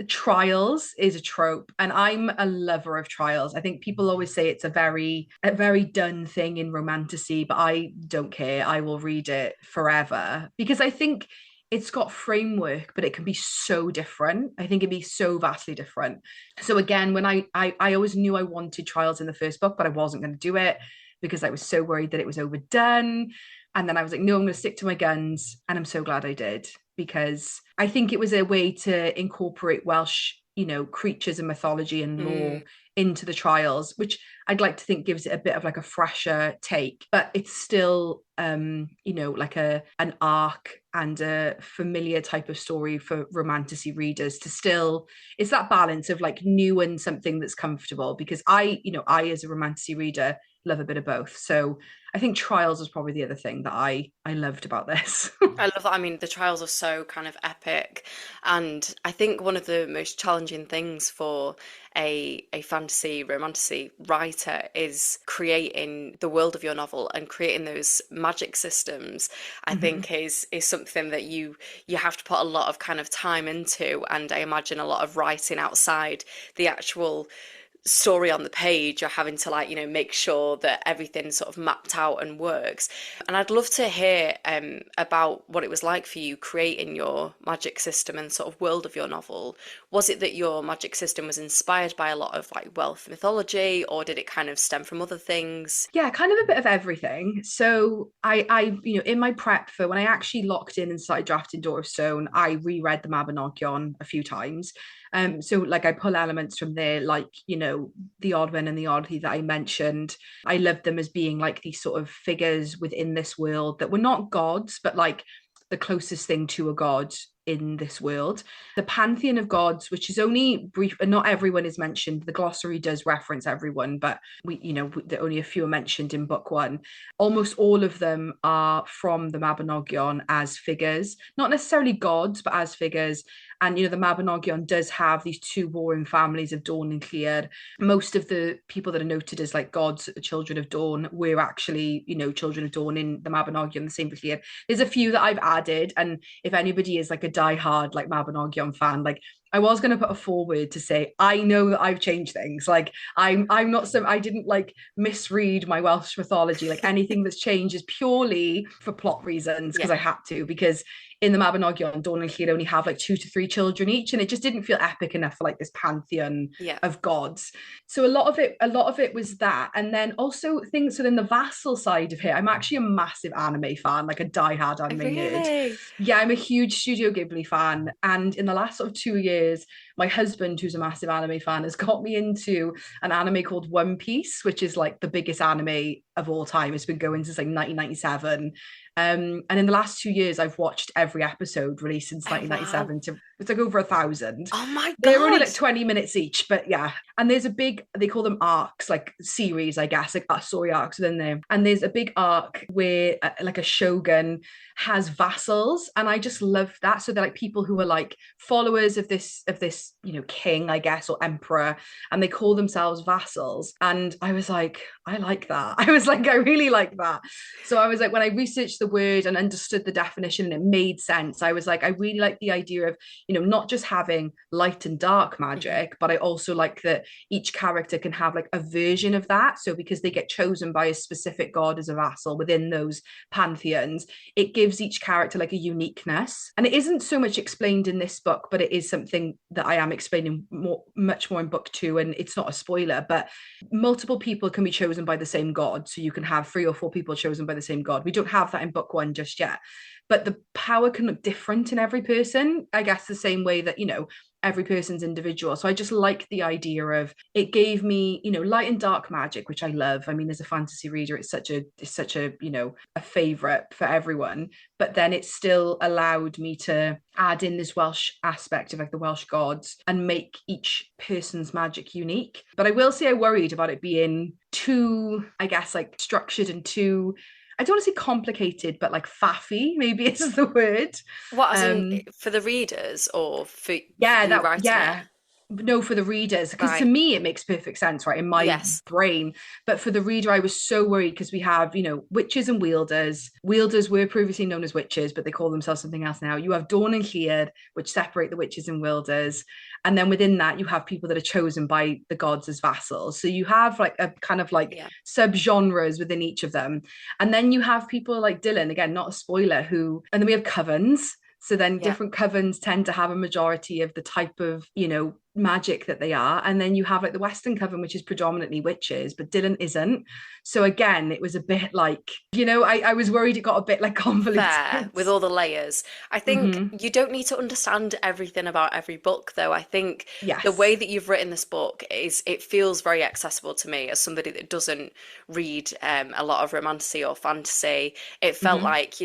trials is a trope, and I'm a lover of trials. I think people always say it's a very done thing in romantasy, but I don't care. I will read it forever, because I think it's got framework, but it can be so different. I think it'd be so vastly different. So again, when I always knew I wanted trials in the first book, but I wasn't going to do it because I was so worried that it was overdone. And then I was like, no, I'm going to stick to my guns. And I'm so glad I did, because I think it was a way to incorporate Welsh, creatures and mythology and lore Mm. into the trials, which I'd like to think gives it a bit of like a fresher take, but it's still like an arc and a familiar type of story for romantasy readers to still, it's that balance of like new and something that's comfortable, because I as a romantasy reader love a bit of both. So I think trials is probably the other thing that I loved about this. I love that. I mean, the trials are so kind of epic, and I think one of the most challenging things for a fantasy romantasy writer is creating the world of your novel and creating those magic systems. I Mhm. think is something that you have to put a lot of kind of time into, and I imagine a lot of writing outside the actual story on the page. You're having to, like, make sure that everything's sort of mapped out and works. And I'd love to hear about what it was like for you creating your magic system and sort of world of your novel. Was it that your magic system was inspired by a lot of like Welsh mythology, or did it kind of stem from other things? Yeah, kind of a bit of everything. So in my prep for when I actually locked in and started drafting Door of Stone, I reread the Mabinogion a few times. So like I pull elements from there, like, the odd one and the oddity that I mentioned. I loved them as being like these sort of figures within this world that were not gods, but like the closest thing to a god in this world. The pantheon of gods, which is only brief, and not everyone is mentioned. The glossary does reference everyone, but only a few are mentioned in book one. Almost all of them are from the Mabinogion as figures, not necessarily gods, but as figures. And the Mabinogion does have these two warring families of Dawn and Clear. Most of the people that are noted as like gods, children of Dawn, were actually children of Dawn in the Mabinogion. The same for Clear. There's a few that I've added, and if anybody is like a diehard like Mabinogion fan, like I was going to put a forward to say I know that I've changed things. Like I'm not some, I didn't like misread my Welsh mythology. Like anything that's changed is purely for plot reasons, because Yeah. I had to, because in the Mabinogion, Dawn and Llŷn only have like 2 to 3 children each, and it just didn't feel epic enough for like this pantheon Yeah. of gods. So a lot of it was that, and then also things within the vassal side of it. I'm actually a massive anime fan, like a diehard anime nerd. Really? Yeah, I'm a huge Studio Ghibli fan, and in the last sort of 2 years, my husband, who's a massive anime fan, has got me into an anime called One Piece, which is like the biggest anime of all time. It's been going since like 1997. And in the last 2 years, I've watched every episode released since Oh, wow. 1997. It's like over 1,000. Oh my They're only God. like 20 minutes each, but yeah. And there's a big, they call them arcs, like series, I guess, like story arcs within there. And there's a big arc where like a shogun has vassals, and I just love that. So they're like people who are like followers of this king, I guess, or emperor, and they call themselves vassals. And I was like, I like that. I was like, I really like that. So I was like, when I researched the word and understood the definition and it made sense, I was like, I really like the idea of not just having light and dark Mhm. magic, but I also like that each character can have like a version of that. So because they get chosen by a specific god as a vassal within those pantheons, it gives each character like a uniqueness. And it isn't so much explained in this book, but it is something that I am explaining much more in book two. And it's not a spoiler, but multiple people can be chosen by the same god. So you can have 3 or 4 people chosen by the same god. We don't have that in book one just yet, but the power can look different in every person, I guess, the same way that every person's individual. So I just like the idea of, it gave me light and dark magic, which I love. I mean, as a fantasy reader, it's such a a favorite for everyone, but then it still allowed me to add in this Welsh aspect of like the Welsh gods and make each person's magic unique. But I will say I worried about it being too, I guess, like structured and too, I don't want to say complicated, but like faffy, maybe is the word. What, as in Um, for the readers or for yeah, you that, writing it? yeah. No, for the readers, because to Right. me it makes perfect sense, right, in my Yes. brain. But for the reader, I was so worried, because we have, witches and wielders. Wielders were previously known as witches, but they call themselves something else now. You have Dawn and Llyr, which separate the witches and wielders. And then within that, you have people that are chosen by the gods as vassals. So you have like a kind of like Yeah. sub-genres within each of them. And then you have people like Dylan, again, not a spoiler, and then we have covens. So then Yeah. different covens tend to have a majority of the type of, magic that they are. And then you have like the Western Coven, which is predominantly witches, but Dylan isn't. So again, it was a bit like, I was worried it got a bit like Fair convoluted. with all the layers. I think Hmm. you don't need to understand everything about every book, though. I think the Yes. way that you've written this book it feels very accessible to me as somebody that doesn't read a lot of romantasy or fantasy. It felt Hmm. like,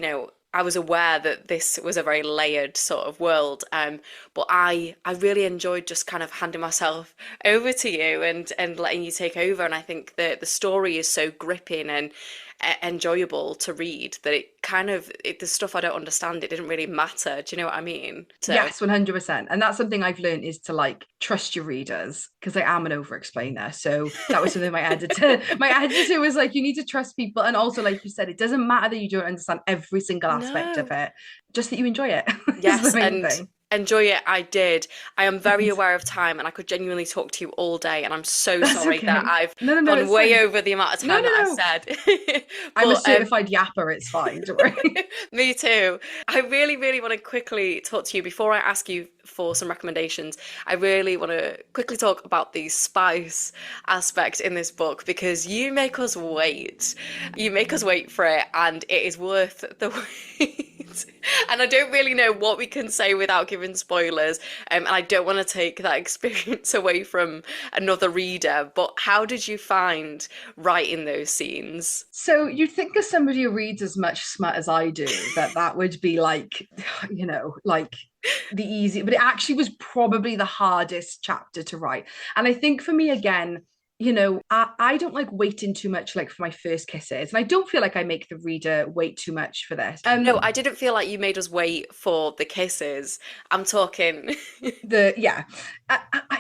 I was aware that this was a very layered sort of world, but I really enjoyed just kind of handing myself over to you and letting you take over. And I think that the story is so gripping and enjoyable to read that the stuff I don't understand, it didn't really matter. Do you know what I mean? So Yes, 100%. And that's something I've learned is to like trust your readers because I am an over explainer. So that was something my editor was like, you need to trust people. And also, like you said, it doesn't matter that you don't understand every single aspect of no. it, just that you enjoy it is the Yes, main and thing. enjoy it. I did. I am very aware of time and I could genuinely talk to you all day. And I'm so That's sorry that okay. I've No, no, no, gone it's way fine. over the amount of No, time no, that I've no. said. I'm a But certified yapper. It's fine. Don't worry. me too. I really, really want to quickly talk to you before I ask you for some recommendations. I really want to quickly talk about the spice aspect in this book because you make us wait. You make us wait for it, and it is worth the wait. And I don't really know what we can say without giving spoilers, and I don't want to take that experience away from another reader. But how did you find writing those scenes? So you'd think as somebody who reads as much smut as I do, that would be like, like the easy, but it actually was probably the hardest chapter to write. And I think for me, again, I don't like waiting too much like for my first kisses. And I don't feel like I make the reader wait too much for this. No, I didn't feel like you made us wait for the kisses. I'm talking. The yeah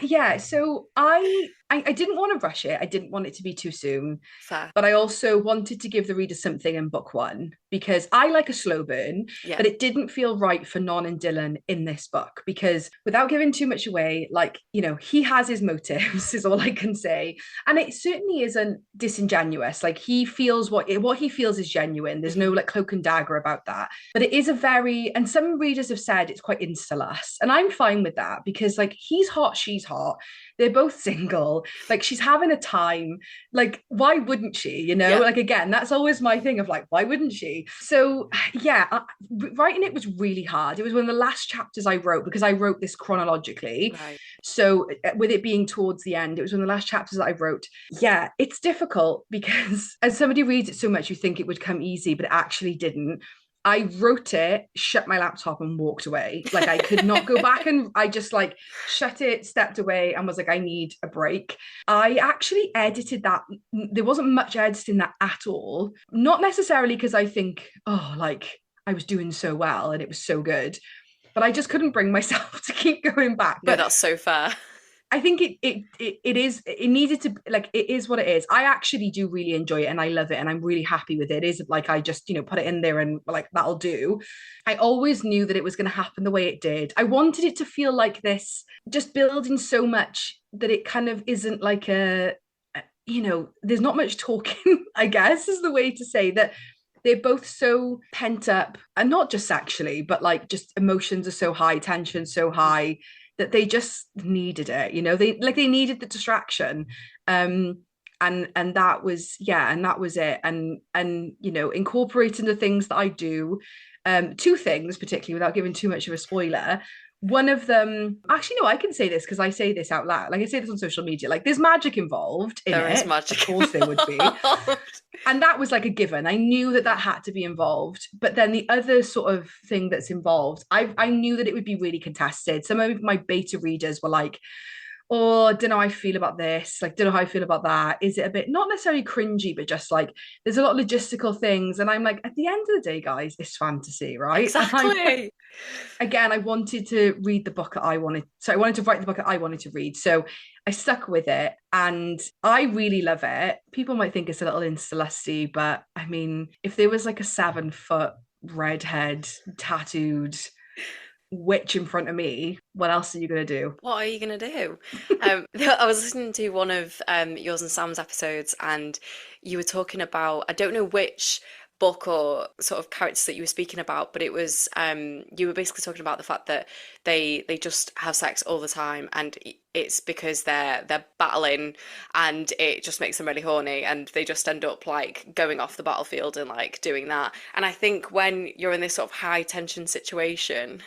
yeah so I didn't want to rush it. I didn't want it to be too soon, Fair. but I also wanted to give the reader something in book one because I like a slow burn, Yeah. but it didn't feel right for Non and Dylan in this book because without giving too much away, like, he has his motives, is all I can say. And it certainly isn't disingenuous. Like he feels what he feels is genuine. There's no Mhm. like cloak and dagger about that. But it is and some readers have said it's quite insta-lust. And I'm fine with that because like he's hot, she's hot. They're both single. Like she's having a time. Like, why wouldn't she? Yeah. Like again, that's always my thing of like, why wouldn't she? So yeah, writing it was really hard. It was one of the last chapters I wrote because I wrote this chronologically. Right. So with it being towards the end, it was one of the last chapters that I wrote. Yeah, it's difficult because as somebody reads it so much, you think it would come easy, but it actually didn't. I wrote it, shut my laptop, and walked away. Like I could not go back, and I just like shut it, stepped away, and was like, I need a break. I actually edited that. There wasn't much editing that at all. Not necessarily because I think, oh, like I was doing so well and it was so good, but I just couldn't bring myself to keep going back. No, But that's so fair. I think it needed to, like, it is what it is. I actually do really enjoy it and I love it and I'm really happy with it. It is like I just, put it in there and like that'll do. I always knew that it was going to happen the way it did. I wanted it to feel like this, just building so much that it kind of isn't like there's not much talking, I guess is the way to say that. They're both so pent up, and not just sexually, but like just emotions are so high, tension so high that they just needed it. They needed the distraction. And that was, yeah, and that was it. And incorporating the things that I do, two things particularly without giving too much of a spoiler. One of them, actually, no, I can say this because I say this out loud. Like I say this on social media. Like there's magic involved in There is it. Of magic course there would be. involved. And that was like a given. I knew that Yeah. that had to be involved. But then the other sort of thing that's involved, I knew that it would be really contested. Some of my beta readers were like, oh, I don't know how I feel about this. Like, don't know how I feel about that. Is it a bit not necessarily cringy, but just like there's a lot of logistical things. And I'm like, at the end of the day, guys, it's fantasy, right? And Exactly. I wanted to read the book that I wanted. So I wanted to write the book that I wanted to read. So I stuck with it and I really love it. People might think it's a little insta-lusty, but I mean, if there was like a 7-foot redhead tattooed witch in front of me, what else are you going to do? What are you gonna do? I was listening to one of yours and Sam's episodes, and you were talking about, I don't know which book or sort of characters that you were speaking about, but it was you were basically talking about the fact that they just have sex all the time, and it's because they're battling, and it just makes them really horny, and they just end up like going off the battlefield and like doing that. And I think when you're in this sort of high tension situation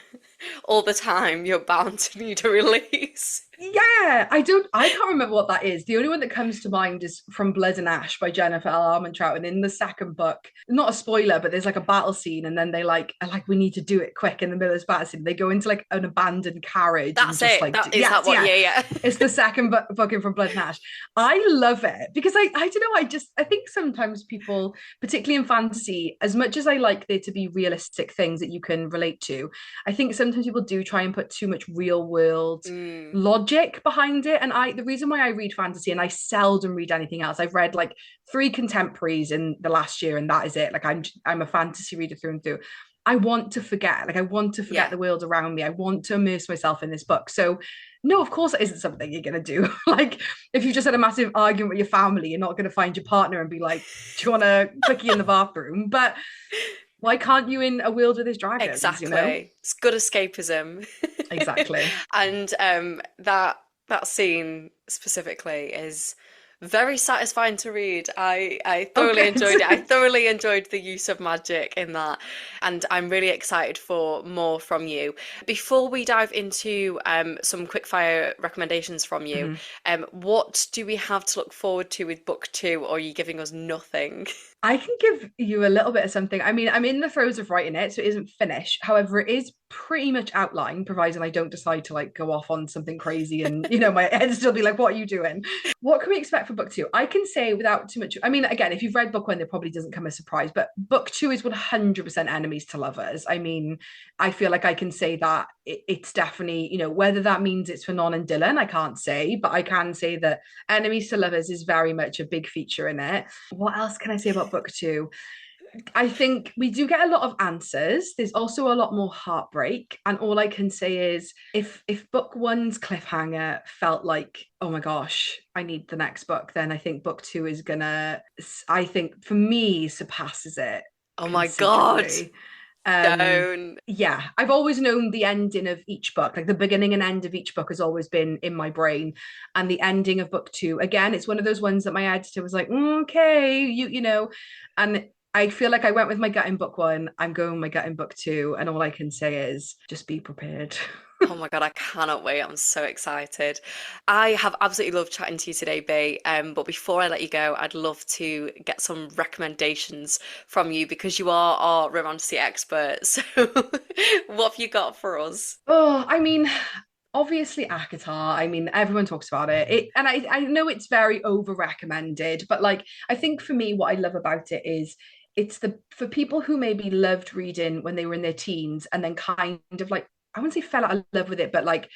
all the time, you're bound to need a release. Yeah, I can't remember what that is. The only one that comes to mind is From Blood and Ash by Jennifer L. Armentrout. And in the second book, not a spoiler, but there's like a battle scene, and then they like are like, we need to do it quick in the middle of this battle scene. They go into like an abandoned carriage and That's just it. like That is that yes, what? yeah. Yeah, yeah. It's the second book in From Blood and Ash. I love it because I don't know, I think sometimes people, particularly in fantasy, as much as I like there to be realistic things that you can relate to, I think sometimes people do try and put too much real world Mm, logic behind it. And the reason why I read fantasy, and I seldom read anything else, I've read like 3 contemporaries in the last year, and that is it. Like I'm a fantasy reader through and through. I want to forget, like I want to forget yeah. the world around me. I want to immerse myself in this book. So no, of course it isn't something you're gonna do. Like if you just had a massive argument with your family, you're not gonna find your partner and be like, do you want a quickie in the bathroom? But why can't you in a world with his dragons, you know? Exactly. It's good escapism. Exactly. And that scene specifically is very satisfying to read. I Oh, thoroughly good. enjoyed it. I thoroughly enjoyed the use of magic in that, and I'm really excited for more from you. Before we dive into some quickfire recommendations from you, Mhm. what do we have to look forward to with book two, or are you giving us nothing? I can give you a little bit of something. I mean, I'm in the throes of writing it, so it isn't finished. However, it is pretty much outlined, provided I don't decide to like go off on something crazy and, my head still be like, what are you doing? What can we expect for book two? I can say without too much. I mean, again, if you've read book one, it probably doesn't come as a surprise, but book two is 100% enemies to lovers. I mean, I feel like I can say that it's definitely, whether that means it's for Non and Dylan, I can't say, but I can say that enemies to lovers is very much a big feature in it. What else can I say about book two? I think we do get a lot of answers. There's also a lot more heartbreak. And all I can say is if book one's cliffhanger felt like, oh my gosh, I need the next book, then I think book two is gonna, I think for me, surpasses it Oh my God. considerably. Um, Don't. yeah, I've always known the ending of each book, like the beginning and end of each book has always been in my brain. And the ending of book two, again, it's one of those ones that my editor was like, okay, and I feel like I went with my gut in book one. I'm going with my gut in book two. And all I can say is just be prepared. Oh my God, I cannot wait. I'm so excited. I have absolutely loved chatting to you today, Bea. But before I let you go, I'd love to get some recommendations from you because you are our romantasy expert. So what have you got for us? Oh, I mean, obviously ACOTAR. I mean, everyone talks about it. And I know it's very over recommended, but like I think for me, what I love about it is it's the for people who maybe loved reading when they were in their teens and then kind of like I wouldn't say fell out of love with it, but like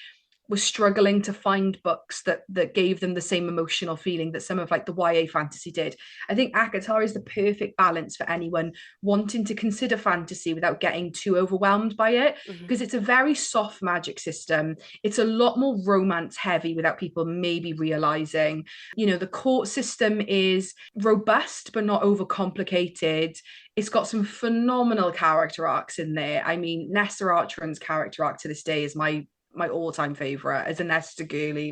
was struggling to find books that gave them the same emotional feeling that some of like the YA fantasy did. I think ACOTAR is the perfect balance for anyone wanting to consider fantasy without getting too overwhelmed by it, Mhm. because it's a very soft magic system. It's a lot more romance heavy without people maybe realizing. The court system is robust but not overcomplicated. It's got some phenomenal character arcs in there. I mean, Nessa Archeron's character arc to this day is my all-time favorite as a Nesta girly,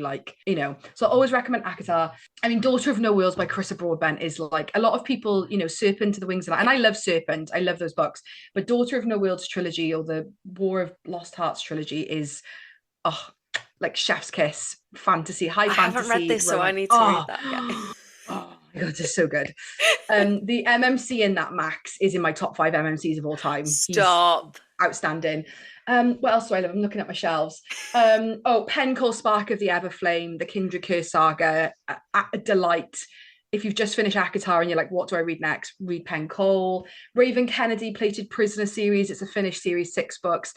so I always recommend ACOTAR. I mean, Daughter of No Wheels by Carissa Broadbent is like a lot of people, Serpent to the Wings of that, and I love Serpent, I love those books, but Daughter of No Wheels trilogy or the War of Lost Hearts trilogy is like chef's kiss fantasy, high I haven't read fantasy this, so I romance. need to read that. Yeah. Oh my god, it's so good. The MMC in that Max is in my top 5 MMCs of all time. He's Stop. outstanding. What else do I love? I'm looking at my shelves. Pen Call Spark of the Everflame, the Kindred Curse saga, a delight. If you've just finished ACOTAR and you're like, what do I read next? Read Pen Cole. Raven Kennedy Plated Prisoner series. It's a finished series, 6 books.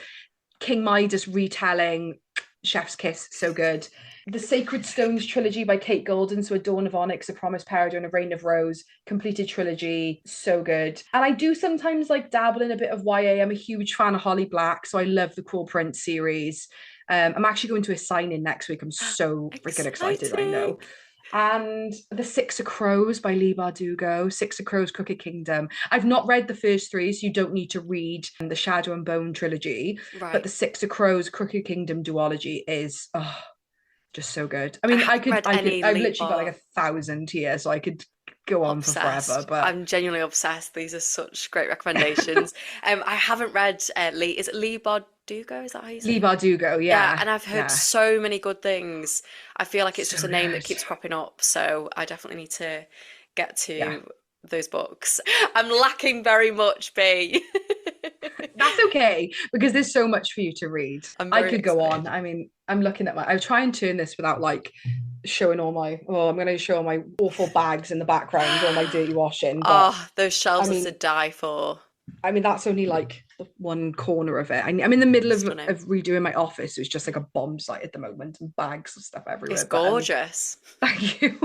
King Midas retelling, chef's kiss, so good. The Sacred Stones trilogy by Kate Golden, so A Dawn of Onyx, A Promised Peregrine, A Reign of Rose, completed trilogy, so good. And I do sometimes like dabble in a bit of YA. I'm a huge fan of Holly Black, so I love the Cruel Prince series. I'm actually going to a signing next week. I'm so freaking excited, I Exciting. know. And The Six of Crows by Leigh Bardugo, Six of Crows, Crooked Kingdom. I've not read the first three, so you don't need to read the Shadow and Bone trilogy. But Right. the Six of Crows, Crooked Kingdom duology is just so good. I I mean, haven't read any I've Lee literally got like Bar. 1,000 here, so I could go on for forever. Obsessed. But I'm genuinely obsessed. These are such great recommendations. I haven't read Lee. Is it Lee Bardugo? Is that how you say Leigh it? Bardugo, Yeah, yeah, and I've heard yeah, so many good things. I feel like it's so just a name that good. keeps cropping up, so I definitely need to get Yeah, to those books. I'm lacking very much, B. that's okay because there's so much for you to read. I'm I very could go on. excited. I mean, I'm looking at I'll try and turn this without like showing all my, oh, I'm going to show all my awful bags in the background, all my dirty washing. But Oh, those I shelves are to mean, die for. that's only like one corner of it. I'm in the middle Stunning. of redoing my office. So it's just like a bomb site at the moment and bags of stuff It's everywhere. But gorgeous. thank you.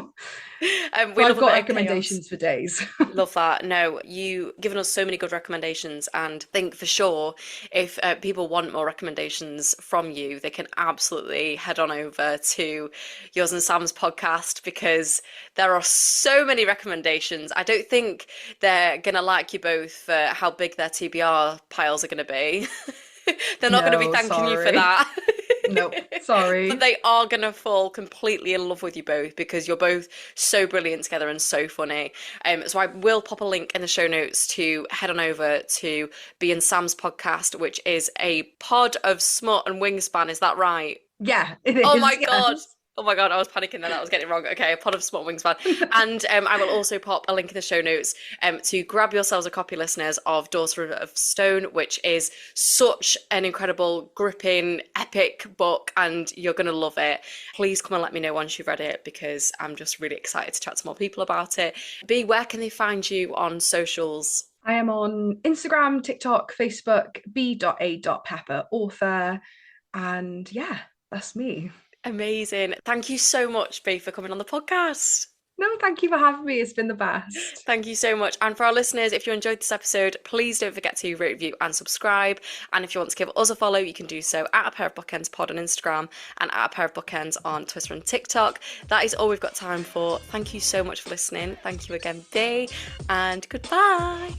We But I've love a got bit of chaos. recommendations for days. Love that. No, you given us so many good recommendations, and think for sure if people want more recommendations from you, they can absolutely head on over to yours and Sam's podcast because there are so many recommendations. I don't think they're gonna like you both for how big their TBR piles are gonna be. They're not gonna be No, thanking you for sorry. that. Nope, But sorry. they are going to fall completely in love with you both because you're both so brilliant together and so funny. So I will pop a link in the show notes to head on over to B and Sam's podcast, which is a pod of smut and wingspan. Is that right? Yeah, it Oh is. my God. Yes. Oh my God, I was panicking then. I was getting it wrong. Okay, a pot of smart wingspan. And I will also pop a link in the show notes to grab yourselves a copy, listeners, of Daughter of Stone, which is such an incredible, gripping, epic book, and you're going to love it. Please come and let me know once you've read it because I'm just really excited to chat to more people about it. B, where can they find you on socials? I am on Instagram, TikTok, Facebook, b.a.pepper author. And yeah, that's me. Amazing. Thank you so much, B, for coming on the podcast. No, thank you for having me. It's been the best. Thank you so much. And for our listeners, if you enjoyed this episode, please don't forget to rate, review, and subscribe. And if you want to give us a follow, you can do so at A Pair of Bookends Pod on Instagram and at A Pair of Bookends on Twitter and TikTok. That is all we've got time for. Thank you so much for listening. Thank you again, B, and goodbye.